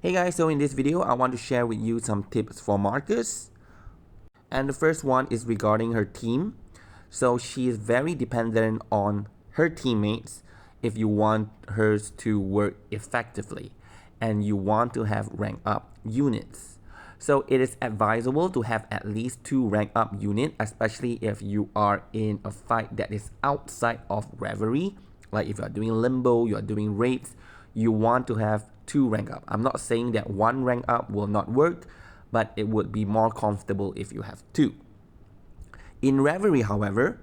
Hey guys, so in this video, I want to share with you some tips for Marcus. And the first one is regarding her team. So she is very dependent on her teammates if you want hers to work effectively and you want to have rank up units. So it is advisable to have at least 2 rank up units, especially if you are in a fight that is outside of Reverie. Like if you are doing Limbo, you are doing raids, you want to have 2 rank up. I'm not saying that 1 rank up will not work, but it would be more comfortable if you have 2. In Reverie, however,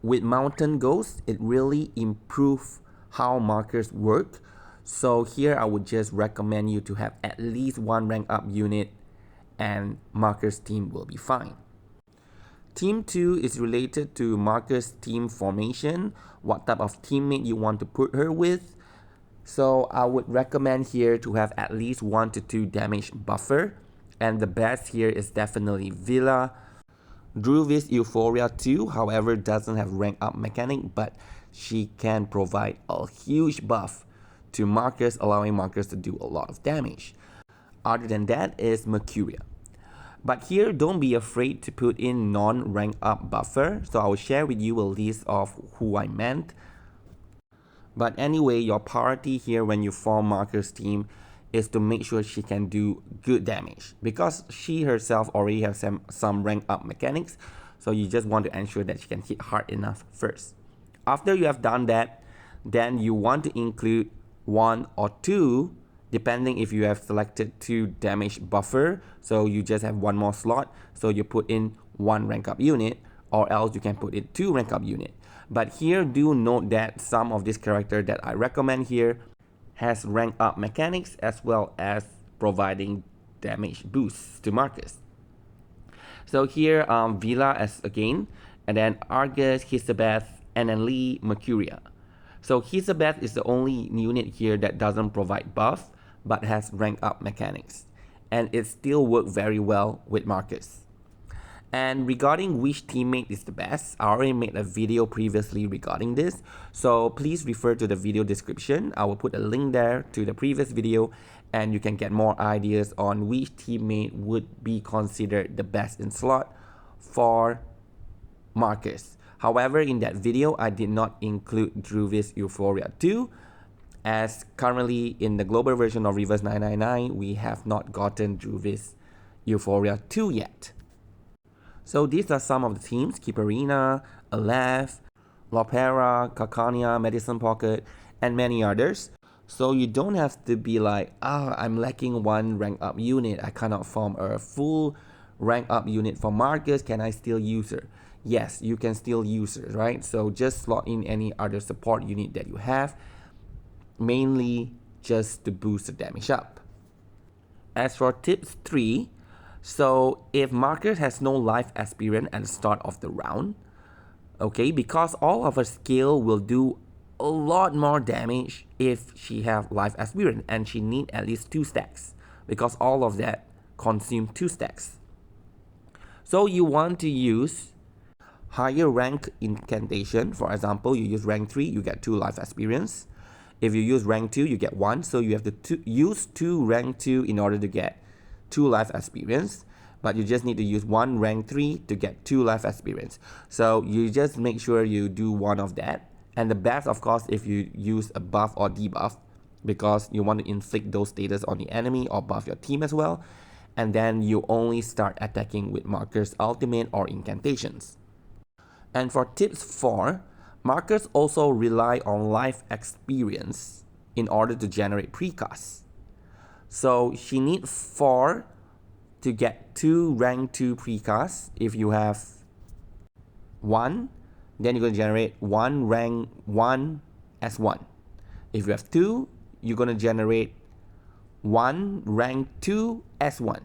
with Mountain Ghost, it really improves how markers work. So here I would just recommend you to have at least 1 rank up unit and Marcus' team will be fine. Team 2 is related to Marcus' team formation, what type of teammate you want to put her with. So I would recommend here to have at least 1 to 2 damage buffer. And the best here is definitely Villa. Druvis Euphoria 2, however, doesn't have rank up mechanic, but she can provide a huge buff to Marcus, allowing Marcus to do a lot of damage. Other than that is Mercuria. But here, don't be afraid to put in non-rank up buffer. So I will share with you a list of who I meant. But anyway, your priority here when you form Marcus' team is to make sure she can do good damage. Because she herself already has some rank up mechanics. So you just want to ensure that she can hit hard enough first. After you have done that, then you want to include 1 or 2 depending if you have selected 2 damage buffer, so you just have 1 more slot, so you put in 1 rank up unit, or else you can put in 2 rank up unit. But here do note that some of this character that I recommend here has rank up mechanics as well as providing damage boosts to Marcus. So here Villa as again, and then Argus, Hisabeth, and then Lee, Mercuria. So Hisabeth is the only unit here that doesn't provide buff but has rank up mechanics, and it still works very well with Marcus. And regarding which teammate is the best, I already made a video previously regarding this, so please refer to the video description. I will put a link there to the previous video and you can get more ideas on which teammate would be considered the best in slot for Marcus. However, in that video, I did not include Druvis Euphoria 2, as currently in the global version of Reverse 999, we have not gotten Druvis Euphoria 2 yet. So these are some of the teams: Keeperina, Aleph, Lopera, Kakania, Medicine Pocket, and many others. So you don't have to be like, I'm lacking 1 rank up unit, I cannot form a full rank up unit for Marcus, can I still use her? Yes, you can still use her, right? So just slot in any other support unit that you have, mainly just to boost the damage up. As for tips 3, so if Marcus has no life experience at the start of the round, okay, because all of her skill will do a lot more damage if she have life experience, and she need at least 2 stacks because all of that consume 2 stacks. So you want to use higher rank incantation. For example, you use rank 3, you get 2 life experience. If you use rank 2, you get 1, so you have to use 2 rank 2 in order to get 2 life experience, but you just need to use 1 rank 3 to get 2 life experience. So you just make sure you do one of that, and the best of course if you use a buff or debuff, because you want to inflict those status on the enemy or buff your team as well, and then you only start attacking with Marcus' ultimate or incantations. And for tips 4, Marcus also rely on life experience in order to generate precast. So she needs 4 to get 2 rank 2 precast. If you have 1, then you're going to generate 1 rank 1 S1. If you have 2, you're going to generate 1 rank 2 S1.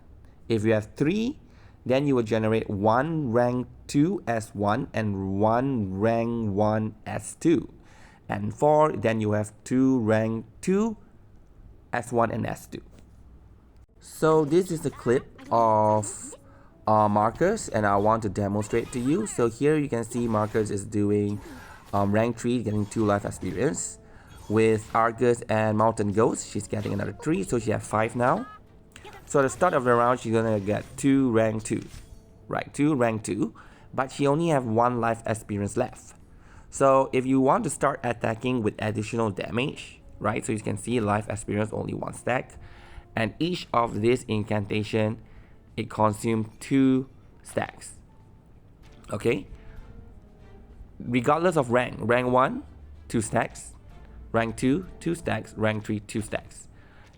If you have 3, then you will generate 1 rank 2 S1 and 1 rank 1 S2. And 4, then you have 2 rank 2 S1 and S2. So this is a clip of Marcus, and I want to demonstrate to you. So here you can see Marcus is doing rank 3, getting 2 life experience. With Argus and Mountain Ghost, she's getting another 3, so she has 5 now. So at the start of the round, she's gonna get 2 rank 2. Right, 2 rank 2. But she only have 1 life experience left. So if you want to start attacking with additional damage, right, so you can see life experience only 1 stack. And each of this incantation, it consumes 2 stacks. Okay? Regardless of rank. Rank 1, 2 stacks. Rank 2, 2 stacks. Rank 3, 2 stacks.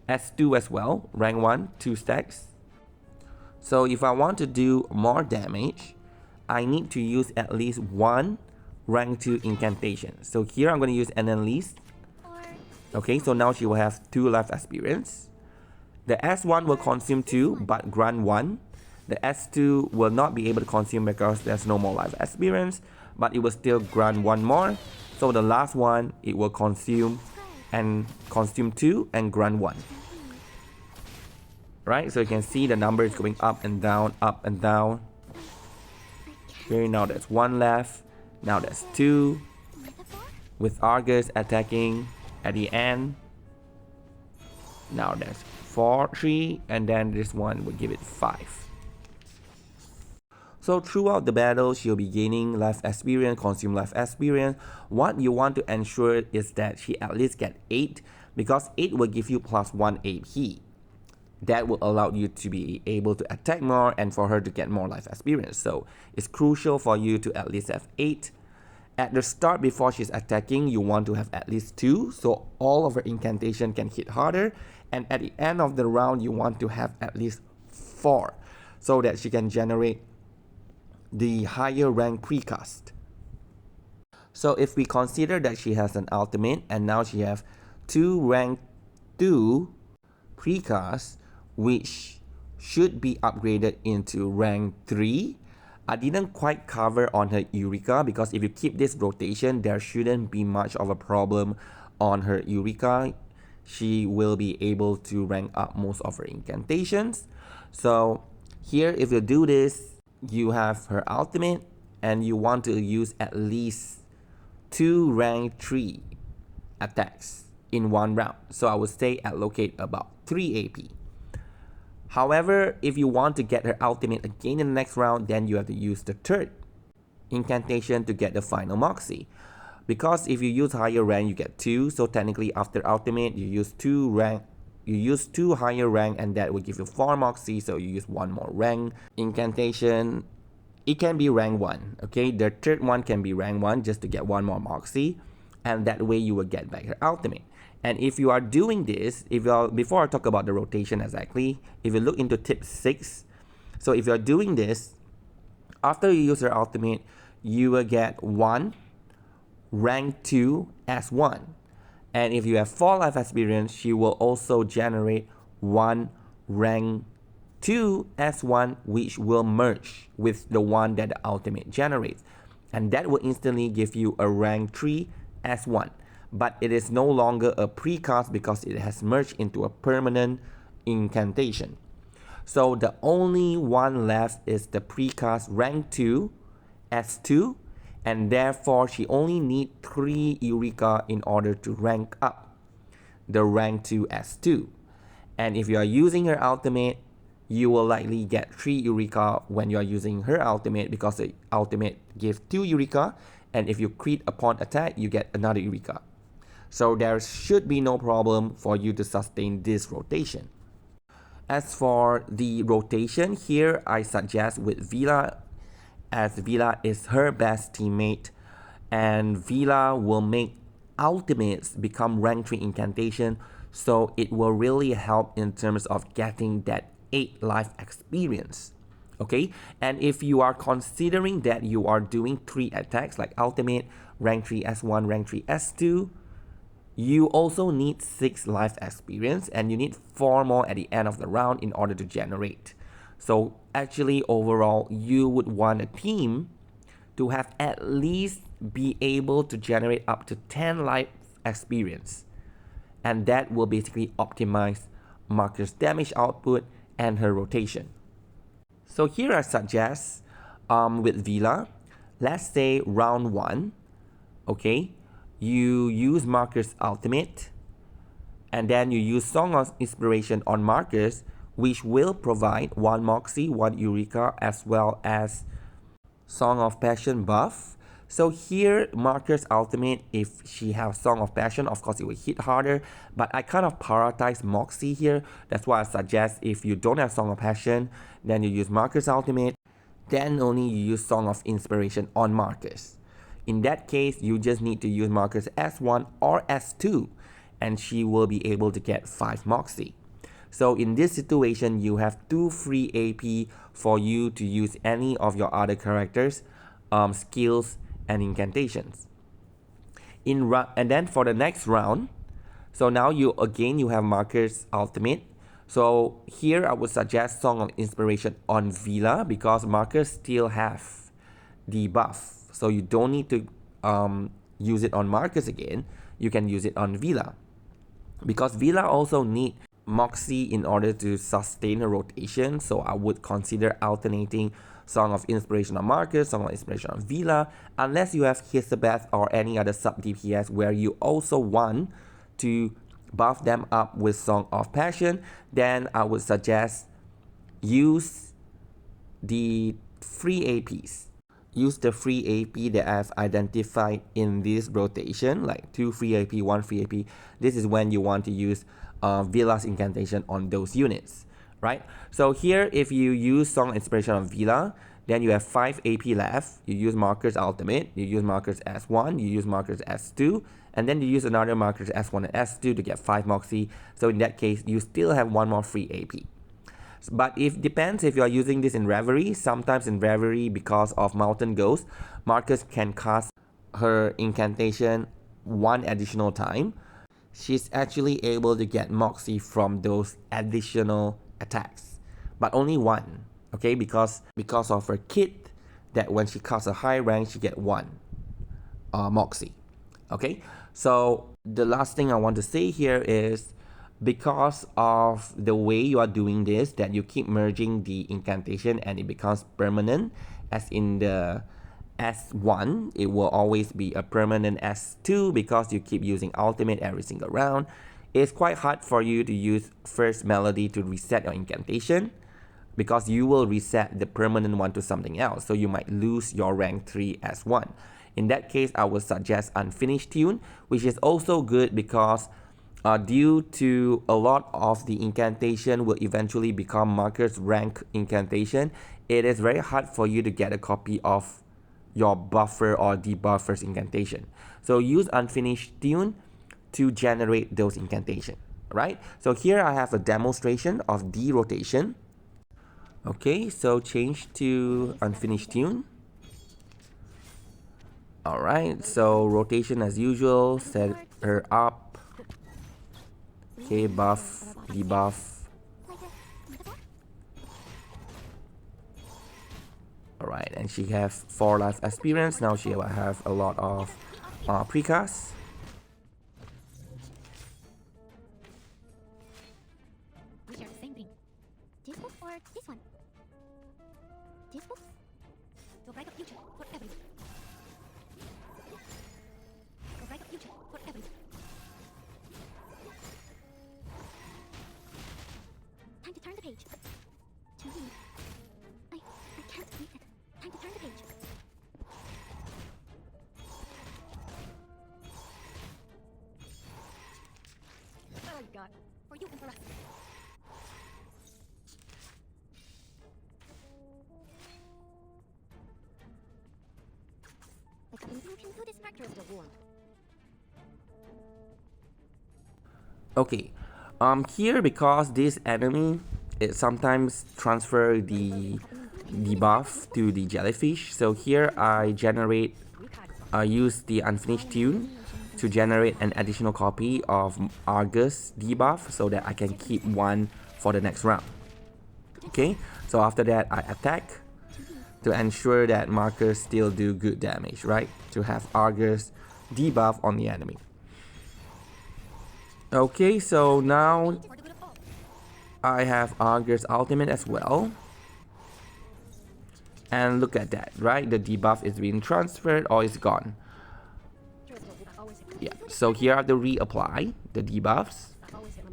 S2 as well. Rank 1, 2 stacks. So if I want to do more damage, I need to use at least 1 rank 2 incantation. So here I'm going to use Annalise. Okay, so now she will have 2 life experience. The S1 will consume 2 but grant 1. The S2 will not be able to consume because there's no more life experience, but it will still grant 1 more. So the last one, it will consume 2 and grant 1. Right, so you can see the number is going up and down, up and down. Okay, now there's 1 left. Now there's 2. With Argus attacking at the end. Now there's 4, 3, and then this one will give it 5. So throughout the battle, she'll be gaining life experience, consume life experience. What you want to ensure is that she at least get 8, because 8 will give you +1 AP. That will allow you to be able to attack more and for her to get more life experience. So it's crucial for you to at least have 8. At the start, before she's attacking, you want to have at least 2, so all of her incantation can hit harder. And at the end of the round, you want to have at least 4, so that she can generate the higher rank precast. So if we consider that she has an ultimate, and now she has 2 rank 2 precast, which should be upgraded into rank 3. I didn't quite cover on her Eureka, because if you keep this rotation, there shouldn't be much of a problem on her Eureka. She will be able to rank up most of her incantations. So here, if you do this, you have her ultimate, and you want to use at least 2 rank 3 attacks in 1 round. So I would say allocate about 3 AP. However, if you want to get her ultimate again in the next round, then you have to use the 3rd incantation to get the final Moxie. Because if you use higher rank, you get 2. So technically, after ultimate, you use 2 higher rank, and that will give you 4 Moxie. So you use 1 more rank incantation. It can be rank 1. Okay, the 3rd one can be rank 1 just to get 1 more Moxie, and that way you will get back her ultimate. And if you are doing this, before I talk about the rotation exactly, if you look into tip 6, so if you are doing this, after you use your ultimate, you will get 1 rank 2 S1. And if you have 4 life experience, she will also generate 1 rank 2 S1, which will merge with the one that the ultimate generates. And that will instantly give you a rank 3 S1. But it is no longer a precast because it has merged into a permanent incantation. So the only one left is the precast rank 2 S2, and therefore she only needs 3 Eureka in order to rank up the rank 2 S2. And if you are using her ultimate, you will likely get 3 Eureka when you are using her ultimate, because the ultimate gives 2 Eureka, and if you crit upon attack, you get another Eureka. So there should be no problem for you to sustain this rotation. As for the rotation, here I suggest with Vila, as Vila is her best teammate, and Vila will make ultimates become rank 3 incantation, so it will really help in terms of getting that 8 life experience. Okay, and if you are considering that you are doing 3 attacks like ultimate, rank 3 S1, rank 3 S2, you also need 6 life experience, and you need 4 more at the end of the round in order to generate. So actually overall, you would want a team to have at least be able to generate up to 10 life experience. And that will basically optimize Marcus' damage output and her rotation. So here I suggest with Vila, let's say round 1, okay, you use Marcus ultimate, and then you use Song of Inspiration on Marcus, which will provide 1 Moxie, 1 Eureka, as well as Song of Passion buff. So here, Marcus ultimate, if she has Song of Passion, of course it will hit harder, but I kind of prioritize Moxie here. That's why I suggest if you don't have Song of Passion, then you use Marcus ultimate, then only you use Song of Inspiration on Marcus. In that case, you just need to use Marcus S1 or S2, and she will be able to get 5 Moxie. So in this situation, you have 2 free AP for you to use any of your other characters, skills, and incantations. And then for the next round, so now you have Marcus ultimate. So here I would suggest Song of Inspiration on Veela because Marcus still have the buff. So you don't need to use it on Marcus again. You can use it on Veela. Because Veela also need Moxie in order to sustain her rotation. So I would consider alternating Song of Inspiration on Marcus, Song of Inspiration on Veela, unless you have Hisabeth or any other sub DPS where you also want to buff them up with Song of Passion, then I would suggest use the free APs. Use the free AP that I've identified in this rotation, like 2 free AP, 1 free AP. This is when you want to use Veela's incantation on those units, right? So here, if you use Song of Inspiration on Veela, then you have 5 AP left. You use Marcus ultimate, you use Marcus S1, you use Marcus S2, and then you use another Marcus S1 and S2 to get 5 Moxie. So in that case, you still have 1 more free AP. But depends if you are using this in Reverie. Sometimes in Reverie, because of Mountain Ghost, Marcus can cast her incantation 1 additional time. She's actually able to get Moxie from those additional attacks, but only 1. Okay, because of her kit, that when she casts a high rank, she get 1 Moxie. Okay, so the last thing I want to say here is, because of the way you are doing this, that you keep merging the incantation and it becomes permanent, as in the S1, it will always be a permanent S2 because you keep using ultimate every single round. It's quite hard for you to use First Melody to reset your incantation because you will reset the permanent one to something else, so you might lose your rank 3 S1. In that case, I would suggest Unfinished Tune, which is also good because due to a lot of the incantation will eventually become Marcus rank incantation, it is very hard for you to get a copy of your buffer or debuffer's incantation. So use Unfinished Tune to generate those incantation, right? So here I have a demonstration of the rotation. Okay, so change to Unfinished Tune. Alright, so rotation as usual, set her up. Okay, buff, debuff. Alright, and she has 4 life experience. Now she will have a lot of precast. We share the same thing. This book or this one? This book will write a future for everyone. Will write a future for everyone. Time to turn the page. To me, I can't read it. Time to turn the page. Oh God, for you and for us. Like you can do this factor of the war. Okay, here because this enemy, it sometimes transfer the debuff to the jellyfish. So here I use the Unfinished Tune to generate an additional copy of Argus debuff so that I can keep 1 for the next round. Okay, so after that I attack to ensure that Marcus still do good damage, right? To have Argus debuff on the enemy. Okay, so now I have Argus ultimate as well. And look at that, right? The debuff is being transferred or it's gone. So here I have to reapply the debuffs,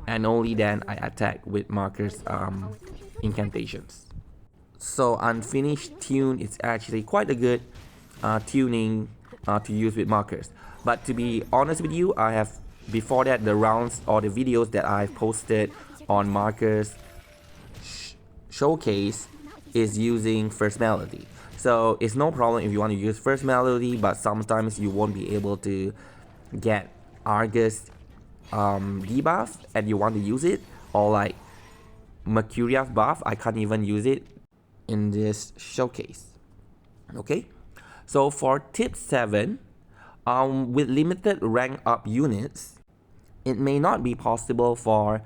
and only then I attack with Marker's incantations. So Unfinished Tune is actually quite a good tuning to use with Markers. But to be honest with you, I have before that the rounds or the videos that I've posted on Markers showcase is using First Melody. So it's no problem if you want to use First Melody, but sometimes you won't be able to get Argus debuff and you want to use it, or like Mercurius buff, I can't even use it in this showcase. Okay, so for tip 7, with limited rank up units, it may not be possible for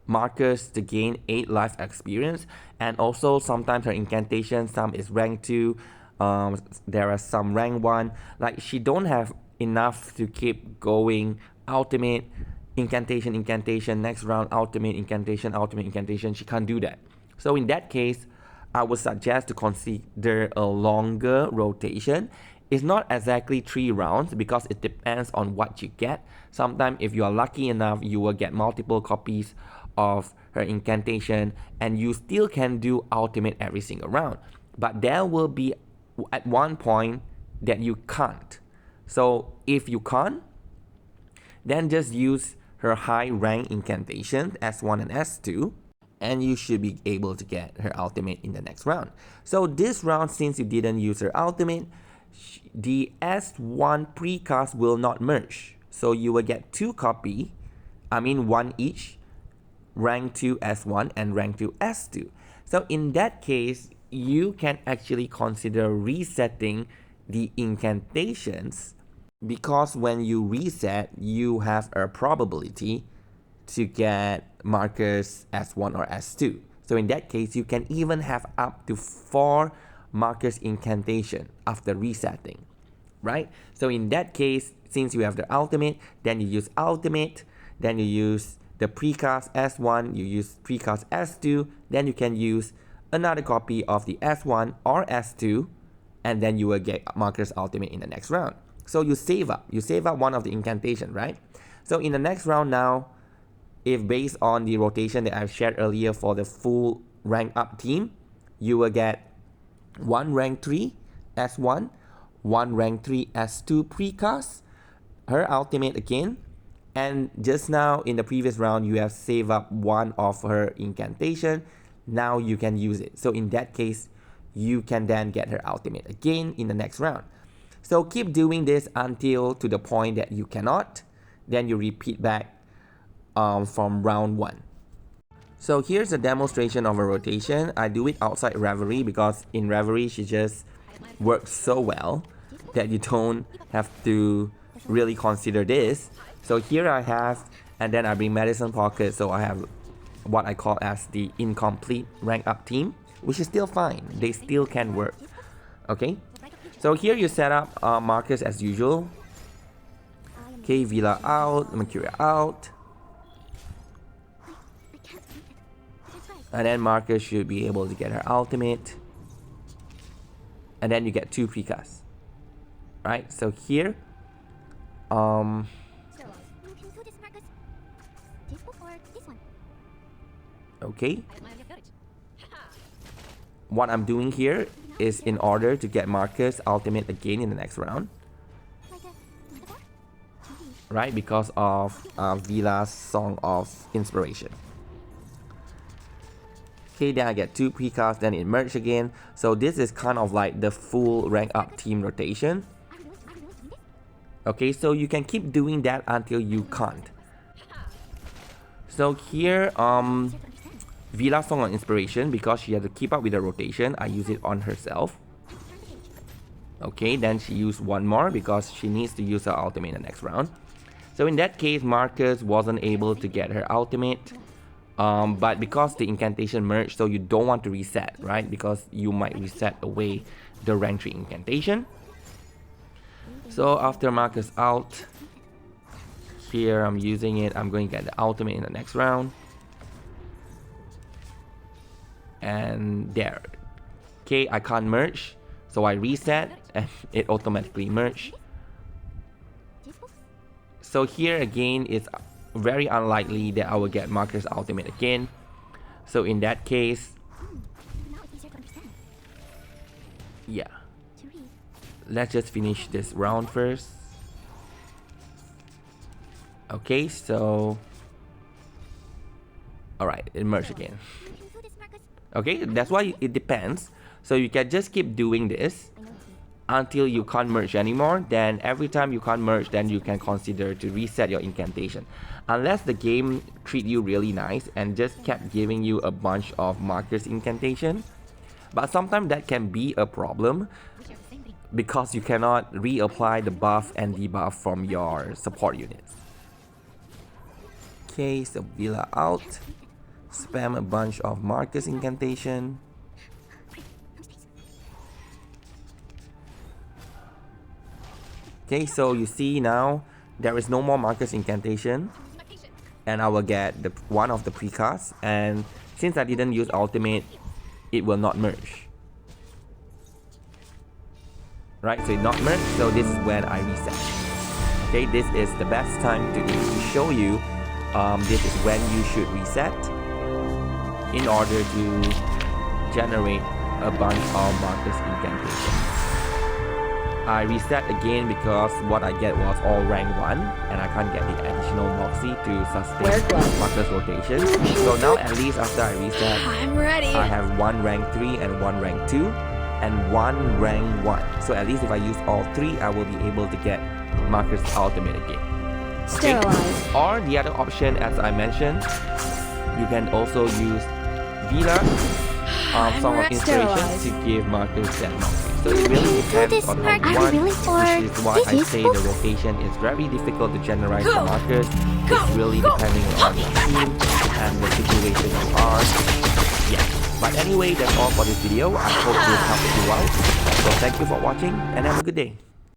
Markers to gain 8 life experience, and also sometimes her incantation, some is rank 2, there are some rank 1, like she don't have enough to keep going ultimate incantation, next round ultimate incantation, she can't do that. So in that case, I would suggest to consider a longer rotation. It's not exactly 3 rounds because it depends on what you get. Sometimes if you are lucky enough, you will get multiple copies of her incantation and you still can do ultimate every single round. But there will be at one point that you can't. So if you can't, then just use her high rank incantation S1 and S2, and you should be able to get her ultimate in the next round. So this round, since you didn't use her ultimate, the S1 precast will not merge. So you will get 2 copy, one each, rank 2 S1 and rank 2 S2. So in that case, you can actually consider resetting the incantations, because when you reset, you have a probability to get Markers S1 or S2. So in that case, you can even have up to 4 Markers incantation after resetting, right? So in that case, since you have the ultimate, then you use ultimate, then you use the precast S1, you use precast S2, then you can use another copy of the S1 or S2, and then you will get Markers ultimate in the next round. So you save up one of the incantation, right? So in the next round now, if based on the rotation that I've shared earlier for the full rank up team, you will get 1 rank 3 S1, 1 rank 3 S2 precast, her ultimate again, and just now in the previous round you have saved up one of her incantation. Now you can use it. So in that case, you can then get her ultimate again in the next round. So keep doing this until to the point that you cannot, then you repeat back from round 1. So here's a demonstration of a rotation. I do it outside Reverie because in Reverie she just works so well that you don't have to really consider this. So here I have, and then I bring Medicine Pocket, so I have what I call as the incomplete rank up team, which is still fine. They still can work. Okay, so here you set up Markers as usual. Okay, Vila out, Mercuria out. And then Markers should be able to get her ultimate. And then you get 2 precasts. Right, so here okay, what I'm doing here is in order to get Markers ultimate again in the next round, right, because of Vila's Song of Inspiration. Okay, then I get 2 precasts, then it merged again. So this is kind of like the full rank up team rotation. Okay, so you can keep doing that until you can't. So here, Vila Song of Inspiration, because she had to keep up with the rotation, I use it on herself. Okay, then she used 1 more because she needs to use her ultimate in the next round. So in that case, Markers wasn't able to get her ultimate. But because the incantation merged, so you don't want to reset, right? Because you might reset away the rank 3 incantation. So after Markers out, here I'm using it, I'm going to get the ultimate in the next round. And there. Okay, I can't merge, so I reset and it automatically merged. So here again, it's very unlikely that I will get Marcus ultimate again. So in that case, Now it's easier to understand. yeah, To read. let's just finish this round first. Okay, so alright, it merged again. You can do this, Marcus. Okay, that's why it depends. So you can just keep doing this I know it's me. until you can't merge anymore. Then every time you can't merge, then you can consider to reset your incantation. Unless the game treat you really nice and just kept giving you a bunch of Marcus incantation. But sometimes that can be a problem We share the same thing. because you cannot reapply the buff and debuff from your support units. Okay, so Villa out. Spam a bunch of Marcus incantation. No space. Okay, so you see now there is no more Marcus incantation, My patient. and I will get the one of the precast. And since I didn't use ultimate, it will not merge. Right, so it not merge. So this is when I reset. Okay, this is the best time to show you. This is when you should reset in order to generate a bunch of Marcus incantation. I reset again because what I get was all rank 1 and I can't get the additional Moxie to sustain Marcus rotation. So now at least after I reset, I'm ready. I have 1 rank 3 and 1 rank 2 and 1 rank 1. So at least if I use all 3, I will be able to get Marcus ultimate again. Sterilize. Or the other option, as I mentioned, you can also use Villa Song of Inspiration to give Marcus that Moxie. So it really depends on how you want, which is why I say the rotation is very difficult to generate for Marcus. It's really depending on your team and the situation you are. Yeah. But anyway, that's all for this video. I hope this helped you out. So thank you for watching and have a good day.